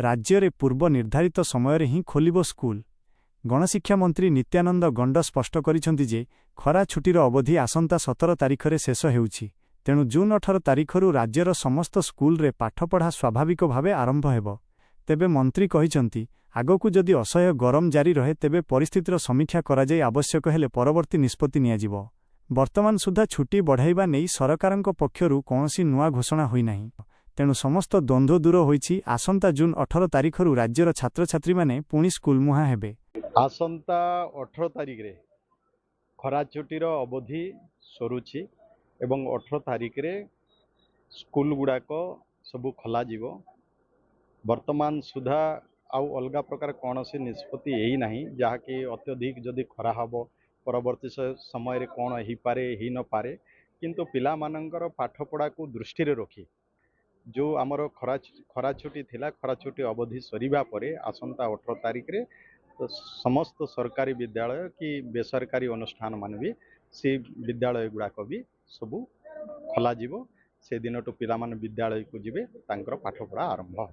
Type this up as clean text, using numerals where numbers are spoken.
राज्य में पूर्व निर्धारित समय ही खोलिबो स्कूल। गणशिक्षा मंत्री नित्यानंद गंड स्पष्ट करिसेंति जे खरा छुटीर अवधि आसंता 17 तारिख रे शेष हेउछि। तेणु जून 18 तारिखरू राज्यर समस्त स्कूल रे पाठपढ़ा स्वाभाविक भावे आरंभ हेब। तेबे मंत्री कहिसेंति आगकू जदि असह्य गरम जारी रहे तेबे परिस्थितिर समीक्षा कराଯାई आवश्यक हेले परवर्ती निष्पत्ति नियाजिब। वर्तमान सुधा छुट्टी बढ़ाइबा नेई सरकारंक पक्षरु कौनसी नुआ घोषणा होई नाही। तेणु समस्त द्वंद्व दूर होईछि। आसंता जून 18 तारिखरू राज्यर छात्र छात्री माने पुणी स्कूल मुहां हेबे। आसंता 18 तारिख रे खरा छुट्टीर अवधि सरुछि एवं 18 तारिख रे स्कूल गुड़ाक सबू खोल वर्तमान सुधा आउ अलगा प्रकार कौन सी निष्पत्ति यही नहीं जहाँकि अत्यधिक जदि खरा हम परवर्ती समय रे कौन हो पारे ही न पारे किंतु पिला मानकर पाठपढ़ा को दृष्टि रखी जो आमर खरा छुट्टी थिला खरा छुट्टी अवधि सरीबा परे आसंता 18 तारिख रे तो समस्त सरकारी विद्यालय कि बेसरकारी अनुष्ठान मान भी से विद्यालय गुड़ाक भी सबू खोल से दिन टू पिला विद्यालय को जीवे तांकर पाठपढ़ा आरंभ।